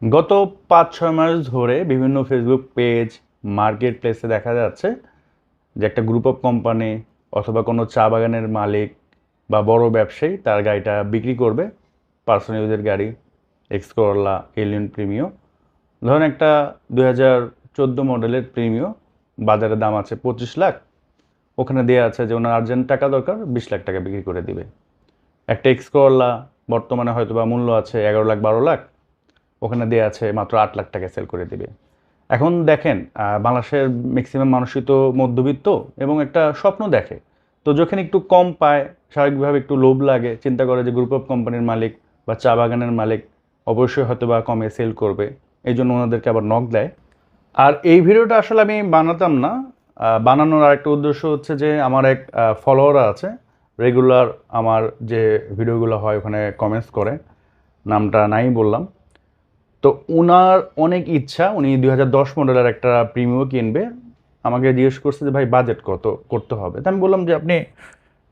গত ৫-৬ মাস ধরে বিভিন্ন ফেসবুক পেজ, মার্কেট প্লেসে দেখা যাচ্ছে যে একটা গ্রুপ অফ কোম্পানি অথবা কোনো চা বাগানের মালিক বা বড় ব্যবসায়ী তার গাড়িটা বিক্রি করবে। পার্সোনাল ইউজের গাড়ি, এক্স করোলা, এলিয়ন প্রিমিও। ধরুন একটা 2014 মডেলের প্রিমিও, বাজারে দাম আছে 25 লাখ। ওখানে দেওয়া আছে যে ওনার আর্জেন্ট টাকা দরকার, 20 লাখ টাকা বিক্রি করে দিবে। একটা এক্স করোলা বর্তমানে হয়তো বা মূল্য আছে 11 লাখ 12 লাখ, ওখানে দেওয়া আছে মাত্র 8 লাখ টাকায় সেল করে দিবে। এখন দেখেন, বাংলাদেশের ম্যাক্সিমাম মানুষই তো মধ্যবিত্ত এবং একটা স্বপ্ন দেখে। তো যখন একটু কম পায়, স্বাভাবিকভাবে একটু লোভ লাগে, চিন্তা করে যে গ্রুপ অফ কোম্পানির মালিক বা চা বাগানের মালিক অবশ্যই হয়তো বা কমে সেল করবে, এই জন্য ওনাদেরকে আবার নক দেয়। আর এই ভিডিওটা আসলে আমি বানাতাম না। বানানোর আরেকটা উদ্দেশ্য হচ্ছে যে আমার এক ফলোয়ার আছে, রেগুলার আমার যে ভিডিওগুলো হয় ওখানে কমেন্টস করে, নামটা নাই বললাম। তো উনার অনেক ইচ্ছা, উনি 2010 মডেলের একটা প্রিমিও কিনবে। আমাকে জিজ্ঞেস করছে যে ভাই বাজেট কত করতে হবে। তো আমি বললাম যে আপনি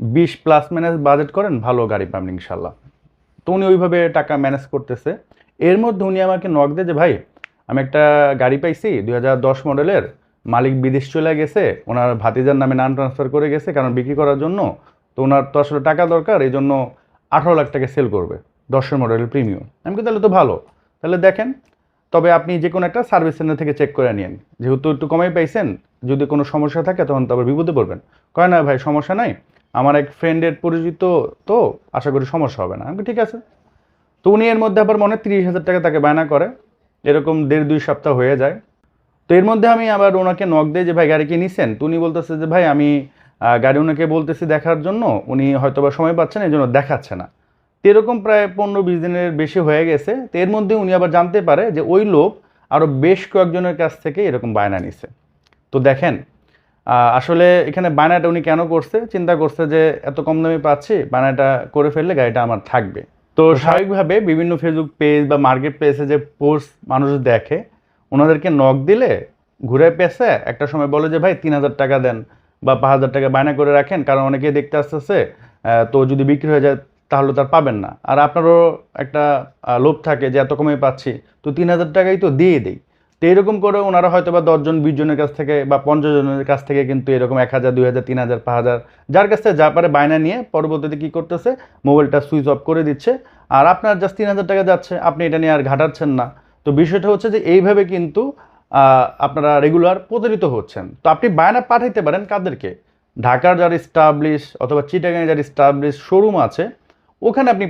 20+ ম্যানেজ বাজেট করেন, ভালো গাড়ি পাবেন ইনশাল্লাহ। তো উনি ওইভাবে টাকা ম্যানেজ করতেছে। এর মধ্যে উনি আমাকে নক দেয় যে ভাই আমি একটা গাড়ি পাইছি 2010 মডেলের, মালিক বিদেশ চলে গেছে, ওনার ভাতিজার নামে নাম ট্রান্সফার করে গেছে কারণ বিক্রি করার জন্য। তো ওনার তো আসলে টাকা দরকার, এই জন্য 18 লাখ টাকা সেল করবে 10 মডেলের প্রিমিয়াম। আমি কি তাহলে তো ভালো, তাহলে দেখেন, তবে আপনি যে কোনো একটা সার্ভিস সেন্টার থেকে চেক করে নিন, যেহেতু একটু কমাই পাইছেন, যদি কোনো সমস্যা থাকে তখন তো আবার বিপদে পড়বেন। কয় না ভাই সমস্যা নাই, আমার এক ফ্রেন্ডের পরিচিত, তো আশা করি সমস্যা হবে না। আমি ঠিক আছে। তো উনি এর মধ্যে আবার মনে 30,000 টাকা তাকে বায়না করে, এরকম 1.5-2 সপ্তাহ হয়ে যায়। তো এর মধ্যে আমি আবার ওনাকে নক দিই যে ভাই গাড়ি কি নিছেন। তো উনি বলতেছে যে ভাই আমি গাড়ি ওনাকে বলতেছি দেখার জন্য, উনি হয়তো বা সময় পাচ্ছেন এই জন্য দেখাচ্ছে না। তো এরকম প্রায় 15-20 দিনের বেশি হয়ে গেছে। তো এর মধ্যে উনি আবার জানতে পারে যে ওই লোক আরও বেশ কয়েকজনের কাছ থেকে এরকম বায়না নিছে। তো দেখেন, আসলে এখানে বায়নাটা উনি কেন করছে, চিন্তা করছে যে এত কম দামে পাচ্ছি, বায়নাটা করে ফেললে গাড়িটা আমার থাকবে। তো স্বাভাবিকভাবে বিভিন্ন ফেসবুক পেজ বা মার্কেট প্লেসে যে পোস্ট মানুষ দেখে, ওনাদেরকে নক দিলে ঘুরে পেছে একটা সময় বলে যে ভাই 3,000 টাকা দেন বা 5,000 টাকা বায়না করে রাখেন, কারণ অনেকেই দেখতে আসতেছে, তো যদি বিক্রি হয়ে যায় তাহলে তার পাবেন না। আর আপনারও একটা লোভ থাকে যে এত কমে পাচ্ছি, তো 3,000 টাকাই তো দিয়ে দিই। তো এরকম করে ওনারা হয়তো বা 10 জন 20 জনের কাছ থেকে বা 50 জনের কাছ থেকে কিন্তু এরকম 1,000 2,000 3,000 5,000 যার কাছ থেকে যা পারে বায়না নিয়ে পরবর্তীতে কী করতেছে, মোবাইলটা সুইচ অফ করে দিচ্ছে। আর আপনার জাস্ট 3,000 টাকা যাচ্ছে, আপনি এটা নিয়ে আর ঘাটাচ্ছেন না। তো বিষয়টা হচ্ছে যে এইভাবে কিন্তু আপনারা রেগুলার প্রতারিত হচ্ছেন। তো আপনি বায়না পাঠাইতে পারেন কাদেরকে, ঢাকার যারা স্টাবলিশ অথবা চিটাগাংয়ে যারা স্টাবলিশ শোরুম আছে ওখানে আপনি